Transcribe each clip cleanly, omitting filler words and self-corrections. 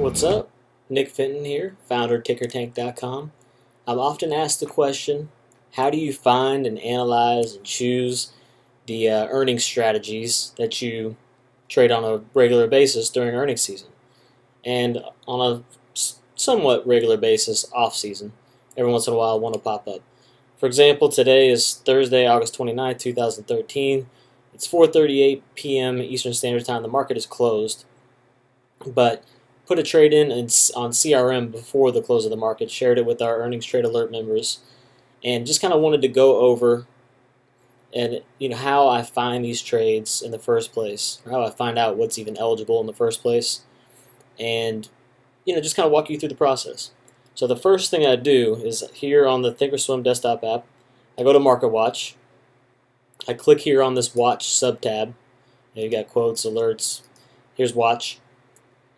What's up? Nick Fenton here, founder of TickerTank.com. I'm often asked the question, how do you find and analyze and choose the earnings strategies that you trade on a regular basis during earnings season? And on a somewhat regular basis off season, every once in a while one will pop up. For example, today is Thursday, August 29, 2013. It's 4:38 p.m. Eastern Standard Time. The market is closed, but put a trade in on CRM before the close of the market, shared it with our earnings trade alert members, and just kind of wanted to go over and how I find these trades in the first place, or how I find out what's even eligible in the first place, and just kind of walk you through the process. So the first thing I do is here on the Thinkorswim desktop app, I go to Market Watch. I click here on this Watch sub-tab. You got quotes, alerts. Here's Watch.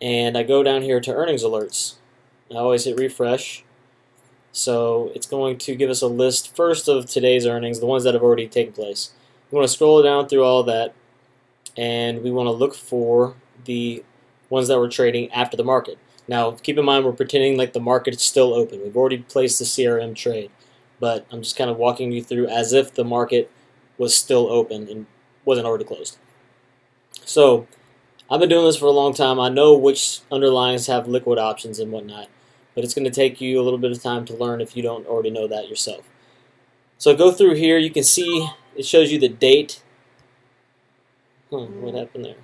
And I go down here to Earnings Alerts. I always hit refresh. So it's going to give us a list first of today's earnings, the ones that have already taken place. We want to scroll down through all that, and we want to look for the ones that we're trading after the market. Now, keep in mind we're pretending like the market is still open. We've already placed the CRM trade, but I'm just kind of walking you through as if the market was still open and wasn't already closed. So I've been doing this for a long time. I know which underlyings have liquid options and whatnot, but it's going to take you a little bit of time to learn if you don't already know that yourself. So go through here. You can see it shows you the date. What happened there?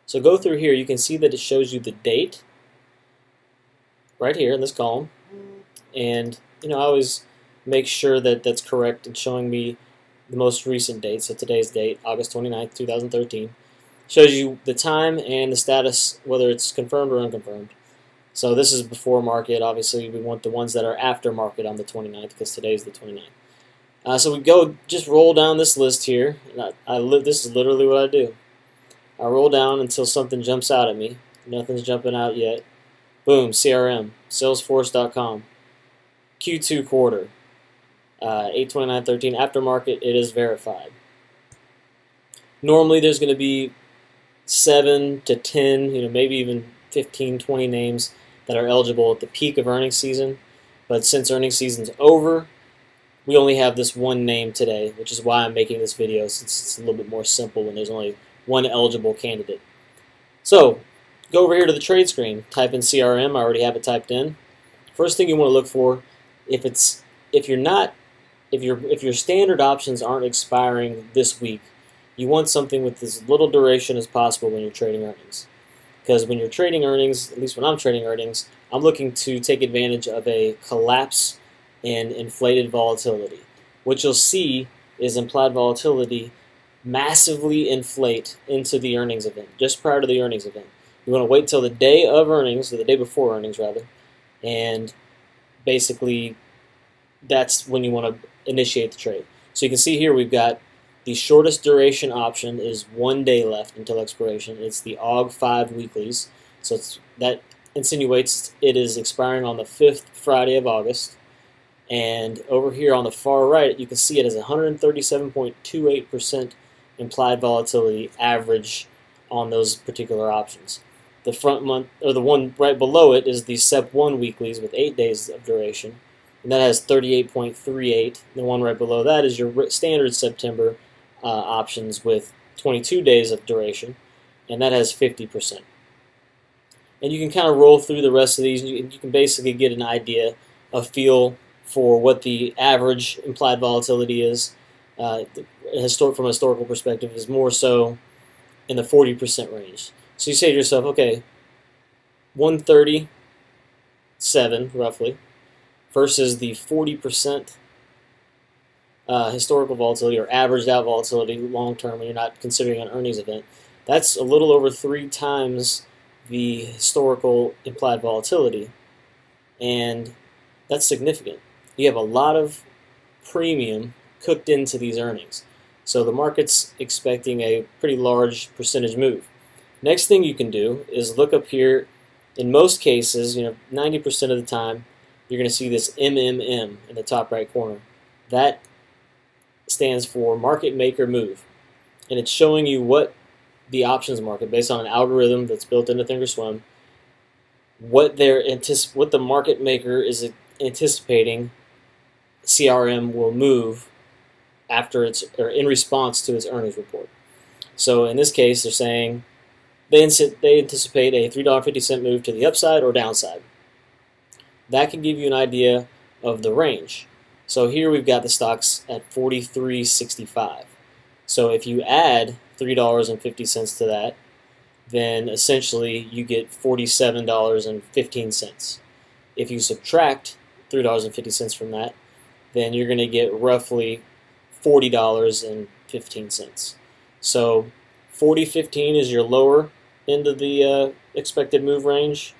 So go through here. You can see that it shows you the date right here in this column, and I always make sure that that's correct and showing me the most recent date. So today's date, August 29th, 2013, shows you the time and the status, whether it's confirmed or unconfirmed. So this is before market. Obviously, we want the ones that are after market on the 29th because today's the 29th. So we just roll down this list here. And this is literally what I do. I roll down until something jumps out at me. Nothing's jumping out yet. Boom, CRM, Salesforce.com, Q2 quarter, 8/29/13, aftermarket, it is verified. Normally there's going to be 7 to 10, maybe even 15, 20 names that are eligible at the peak of earnings season, but since earnings season's over, we only have this one name today, which is why I'm making this video, since it's a little bit more simple when there's only one eligible candidate. So go over here to the trade screen, type in CRM. I already have it typed in. First thing you want to look for, if your standard options aren't expiring this week, you want something with as little duration as possible when you're trading earnings. Because when you're trading earnings, at least when I'm trading earnings, I'm looking to take advantage of a collapse in inflated volatility. What you'll see is implied volatility massively inflate into the earnings event, just prior to the earnings event. You want to wait till the day of earnings, or the day before earnings rather, and basically that's when you want to initiate the trade. So you can see here we've got the shortest duration option is 1 day left until expiration. It's the AUG5 weeklies, so that insinuates it is expiring on the 5th Friday of August. And over here on the far right, you can see it as 137.28% implied volatility average on those particular options. The front month, or the one right below it, is the SEP1 weeklies with 8 days of duration, and that has 38.38. The one right below that is your standard September options with 22 days of duration, and that has 50%. And you can kind of roll through the rest of these, and you can basically get an idea, a feel for what the average implied volatility is. From a historical perspective, is more so in the 40% range. So you say to yourself, okay, 137 roughly versus the 40% historical volatility or averaged out volatility long term when you're not considering an earnings event. That's a little over 3 times the historical implied volatility, and that's significant. You have a lot of premium cooked into these earnings. So the market's expecting a pretty large percentage move. Next thing you can do is look up here. In most cases, 90% of the time, you're going to see this MMM in the top right corner. That stands for market maker move, and it's showing you what the options market based on an algorithm that's built into Thinkorswim, what the market maker is anticipating CRM will move after in response to its earnings report. So in this case, they're saying they anticipate a $3.50 move to the upside or downside. That can give you an idea of the range. So here we've got the stocks at 43.65. So if you add $3.50 to that, then essentially you get $47.15. If you subtract $3.50 from that, then you're going to get roughly $40.15. So 40.15 is your lower end of the expected move range,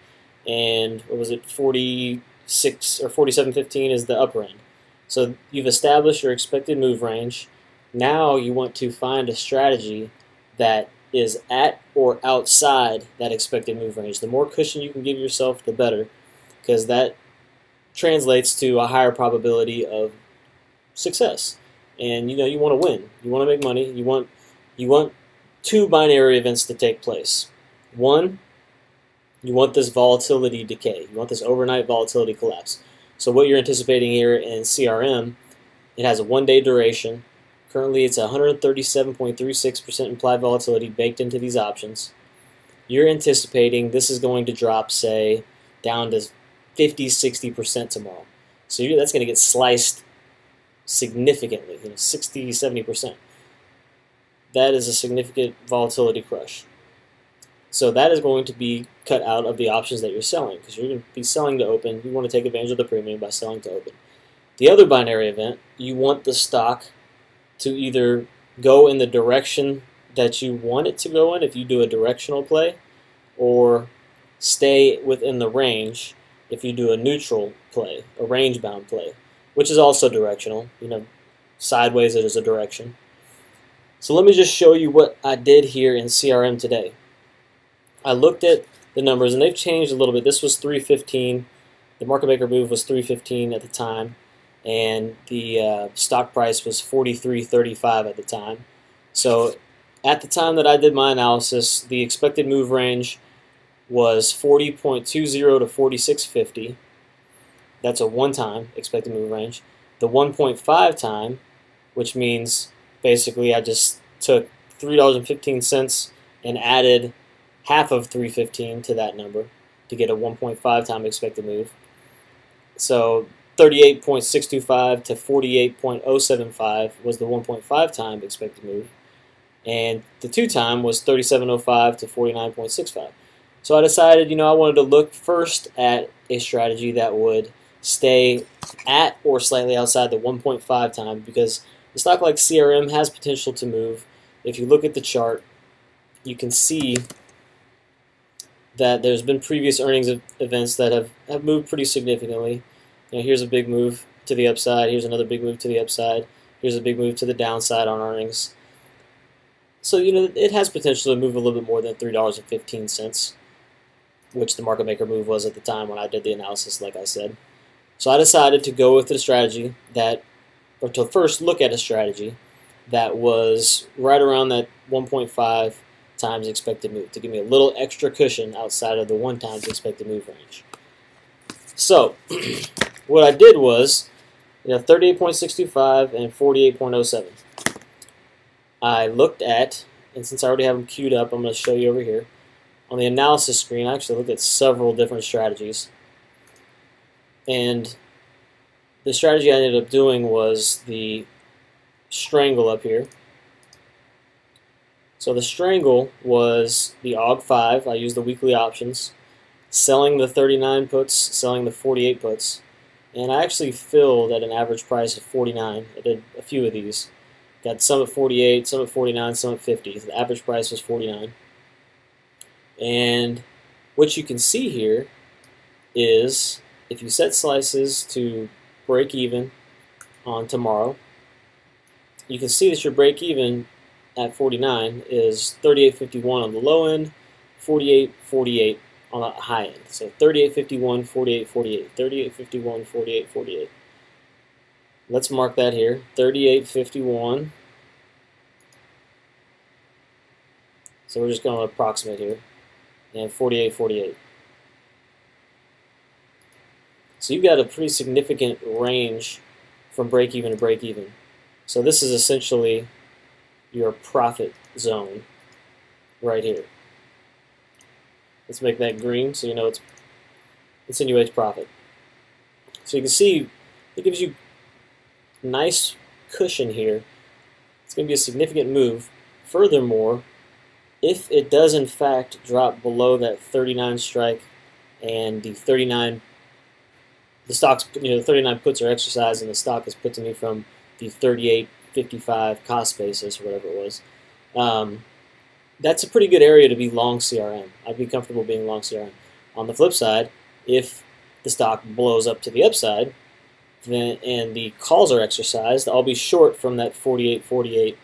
and what was it, 46 or 47.15 is the upper end. So you've established your expected move range. Now you want to find a strategy that is at or outside that expected move range. The more cushion you can give yourself, the better, because that translates to a higher probability of success. And you want to win. You want to make money. You want two binary events to take place. One, you want this volatility decay. You want this overnight volatility collapse. So what you're anticipating here in CRM, it has a one-day duration. Currently it's 137.36% implied volatility baked into these options. You're anticipating this is going to drop, say, down to 50-60% tomorrow. So that's going to get sliced significantly, 60-70%. That is a significant volatility crush. So that is going to be cut out of the options that you're selling, because you're going to be selling to open. You want to take advantage of the premium by selling to open. The other binary event, you want the stock to either go in the direction that you want it to go in if you do a directional play, or stay within the range if you do a neutral play, a range-bound play, which is also directional. Sideways it is a direction. So let me just show you what I did here in CRM today. I looked at the numbers, and they've changed a little bit. This was 315. The market maker move was 315 at the time, and the stock price was 43.35 at the time. So at the time that I did my analysis, the expected move range was 40.20 to 46.50. That's a one-time expected move range. The 1.5 time, which means basically I just took $3.15 and added half of 315 to that number to get a 1.5 time expected move. So 38.625 to 48.075 was the 1.5 time expected move, and the 2 time was 37.05 to 49.65. So I decided, I wanted to look first at a strategy that would stay at or slightly outside the 1.5 time, because a stock like CRM has potential to move. If you look at the chart, you can see that there's been previous earnings events that have moved pretty significantly. Here's a big move to the upside. Here's another big move to the upside. Here's a big move to the downside on earnings. So it has potential to move a little bit more than $3.15, which the market maker move was at the time when I did the analysis, like I said. So I decided to go with the strategy or to first look at a strategy that was right around that 1.5 times expected move, to give me a little extra cushion outside of the 1 times expected move range. So what I did was 38.625 and 48.07. I looked at, and since I already have them queued up, I'm going to show you over here. On the analysis screen, I actually looked at several different strategies. And the strategy I ended up doing was the strangle up here. So the strangle was the AUG5. I used the weekly options, selling the 39 puts, selling the 48 puts. And I actually filled at an average price of 49. I did a few of these. Got some at 48, some at 49, some at 50. The average price was 49. And what you can see here is if you set slices to break even on tomorrow, you can see that your break even at 49 is 38.51 on the low end, 48.48 on the high end. So 38.51, 48.48, 38.51, 48.48. Let's mark that here, 38.51. So we're just going to approximate here. And 48.48. So you've got a pretty significant range from break even to break even. So this is essentially your profit zone right here. Let's make that green so you know it's insinuates profit. So you can see it gives you nice cushion here. It's going to be a significant move. Furthermore, if it does in fact drop below that 39 strike and the 39 the stock's, the 39 puts are exercised and the stock is put to me from the 38.55 cost basis or whatever it was, that's a pretty good area to be long CRM. I'd be comfortable being long CRM. On the flip side, if the stock blows up to the upside then, and the calls are exercised, I'll be short from that 48.48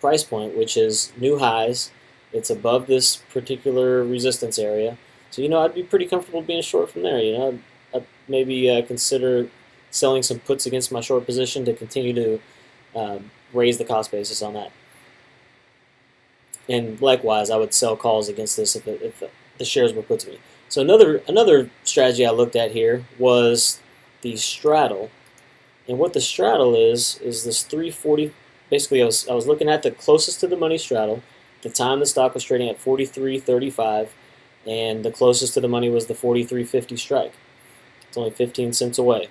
price point, which is new highs. It's above this particular resistance area. So, I'd be pretty comfortable being short from there. I'd maybe consider selling some puts against my short position to continue to raise the cost basis on that. And likewise, I would sell calls against this if the shares were put to me. So another strategy I looked at here was the straddle. And what the straddle is this 340. Basically, I was looking at the closest to the money straddle. At the time, the stock was trading at 43.35, and the closest to the money was the 43.50 strike. It's only 15 cents away.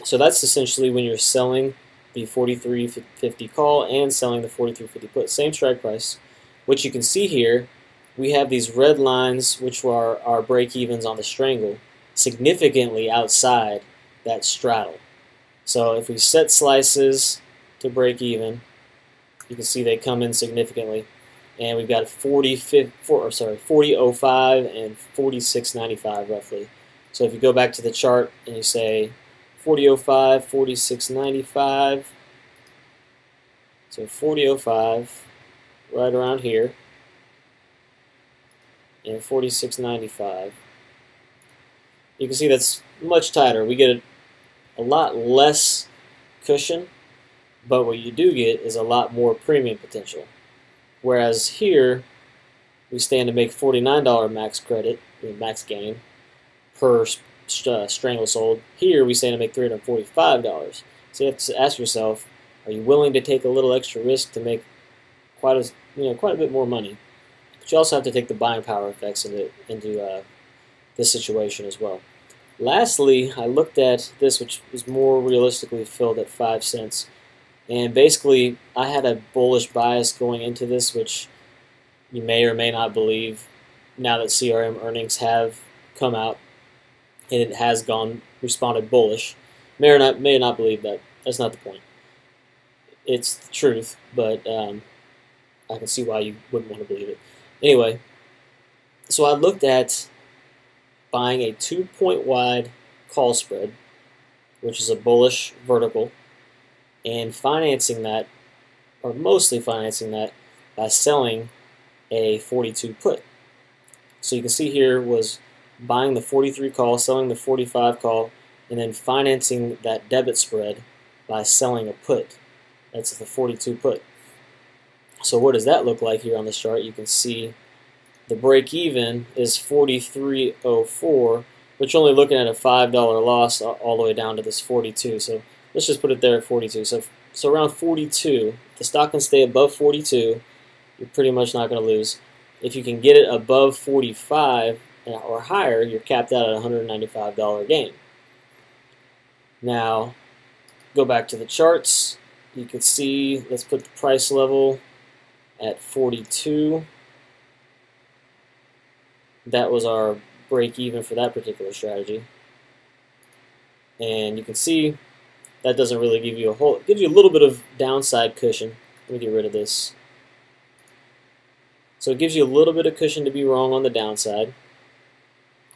So that's essentially when you're selling the 43.50 call and selling the 43.50 put. Same strike price. What you can see here, we have these red lines, which are our break-evens on the strangle, significantly outside that straddle. So if we set slices to break even, you can see they come in significantly. And we've got 40.05 and 46.95 roughly. So if you go back to the chart and you say 40.05, 46.95, so 40.05 right around here, and 46.95, you can see that's much tighter. We get a lot less cushion, but what you do get is a lot more premium potential. Whereas here, we stand to make $49 max credit, max gain, per strangle sold. Here, we stand to make $345. So you have to ask yourself, are you willing to take a little extra risk to make quite a bit more money? But you also have to take the buying power effects into this situation as well. Lastly, I looked at this, which was more realistically filled at 5 cents. And basically, I had a bullish bias going into this, which you may or may not believe now that CRM earnings have come out and it has responded bullish. May or not believe that. That's not the point. It's the truth, but I can see why you wouldn't want to believe it. Anyway, so I looked at buying a 2-point wide call spread, which is a bullish vertical, and financing that, or mostly financing that, by selling a 42 put. So you can see here was buying the 43 call, selling the 45 call, and then financing that debit spread by selling a put. That's the 42 put. So what does that look like here on the chart? You can see the break even is 43.04, which you're only looking at a $5 loss all the way down to this 42. So let's just put it there at 42. So around 42, if the stock can stay above 42, you're pretty much not going to lose. If you can get it above 45 or higher, you're capped out at a $195 gain. Now, go back to the charts. You can see, let's put the price level at 42. That was our break even for that particular strategy. And you can see that doesn't really give you it gives you a little bit of downside cushion. Let me get rid of this. So it gives you a little bit of cushion to be wrong on the downside.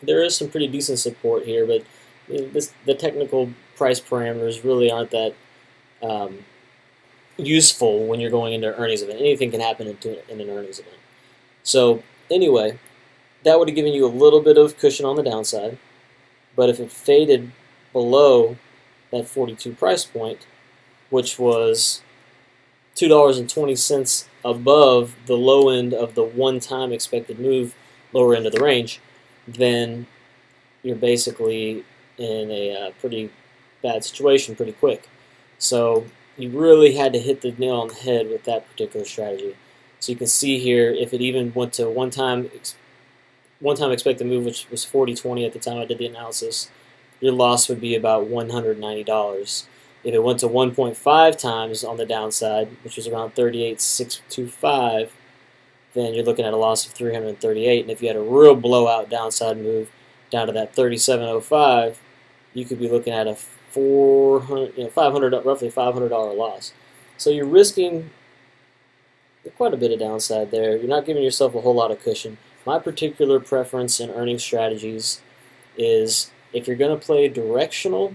There is some pretty decent support here, but the technical price parameters really aren't that useful when you're going into an earnings event. Anything can happen in an earnings event. So anyway, that would have given you a little bit of cushion on the downside, but if it faded below that 42 price point, which was $2.20 above the low end of the one-time expected move, lower end of the range, then you're basically in a pretty bad situation pretty quick. So you really had to hit the nail on the head with that particular strategy. So you can see here, if it even went to one-time expected move, which was 40.20 at the time I did the analysis, your loss would be about $190. If it went to 1.5 times on the downside, which was around 38.625, then you're looking at a loss of $338. And if you had a real blowout downside move down to that 37.05, you could be looking at a roughly $500 loss. So you're risking quite a bit of downside there. You're not giving yourself a whole lot of cushion. My particular preference in earning strategies is, if you're going to play directional,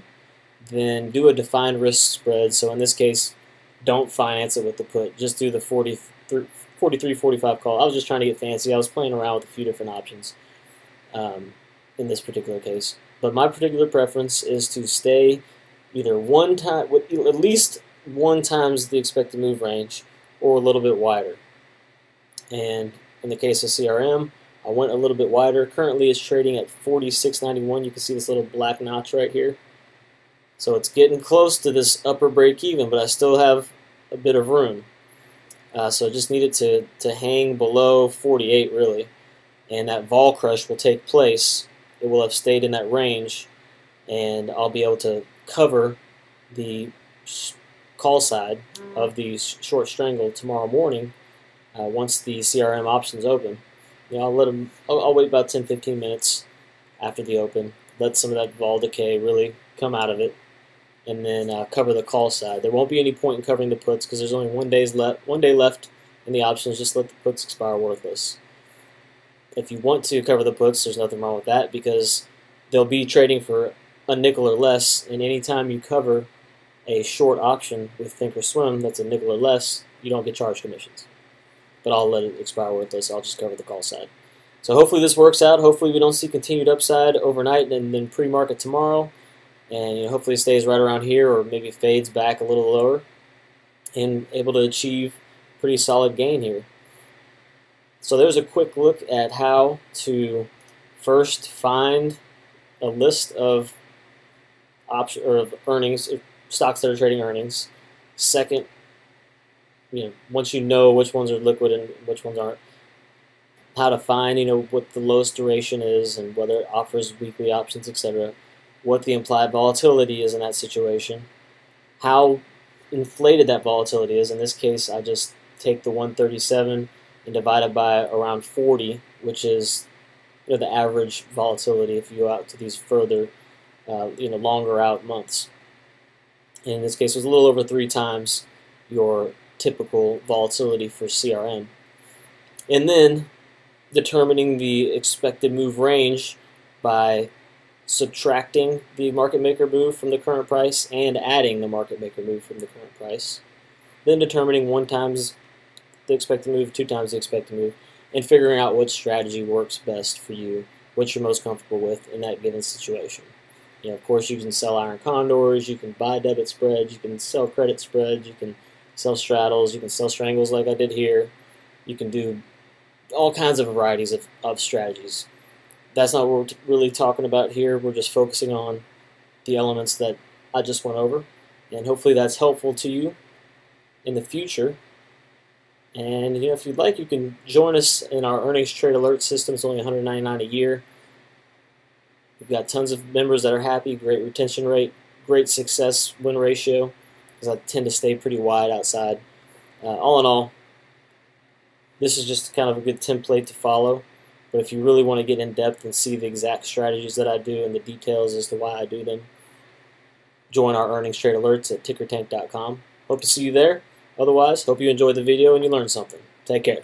then do a defined risk spread. So in this case, don't finance it with the put. Just do the 43.45 call. I was just trying to get fancy. I was playing around with a few different options in this particular case. But my particular preference is to stay either at least 1 times the expected move range, or a little bit wider. And in the case of CRM, I went a little bit wider. Currently it's trading at 46.91. You can see this little black notch right here. So it's getting close to this upper break even, but I still have a bit of room. So I just needed to hang below 48 really, and that vol crush will take place. It will have stayed in that range, and I'll be able to cover the call side of the short strangle tomorrow morning once the CRM options open. I'll wait about 10-15 minutes after the open, let some of that vol decay really come out of it, and then cover the call side. There won't be any point in covering the puts because there's only 1 day left in the options. Just let the puts expire worthless. If you want to cover the puts, there's nothing wrong with that, because they'll be trading for a nickel or less, and anytime you cover a short option with thinkorswim that's a nickel or less, you don't get charged commissions. But I'll let it expire worthless. I'll just cover the call side. So hopefully this works out. Hopefully we don't see continued upside overnight and then pre-market tomorrow, and hopefully it stays right around here, or maybe fades back a little lower, and able to achieve pretty solid gain here. So there's a quick look at how to first find a list of earnings, stocks that are trading earnings. Second, once you know which ones are liquid and which ones aren't, how to find what the lowest duration is and whether it offers weekly options, etc. What the implied volatility is in that situation, how inflated that volatility is. In this case, I just take the 137 and divide it by around 40, which is the average volatility if you go out to these further, longer out months. In this case, it was a little over 3 times your typical volatility for CRM. And then determining the expected move range by subtracting the market maker move from the current price and adding the market maker move from the current price. Then determining 1 times the expected move, 2 times the expected move, and figuring out what strategy works best for you, what you're most comfortable with in that given situation. Of course, you can sell iron condors, you can buy debit spreads, you can sell credit spreads, you can sell straddles, you can sell strangles like I did here. You can do all kinds of varieties of strategies. That's not what we're really talking about here. We're just focusing on the elements that I just went over, and hopefully that's helpful to you in the future. And if you'd like, you can join us in our earnings trade alert system. It's only $199 a year. We've got tons of members that are happy, great retention rate, great success win ratio, because I tend to stay pretty wide outside. All in all, this is just kind of a good template to follow. But if you really want to get in depth and see the exact strategies that I do and the details as to why I do them, join our earnings trade alerts at TickerTank.com. Hope to see you there. Otherwise, hope you enjoyed the video and you learned something. Take care.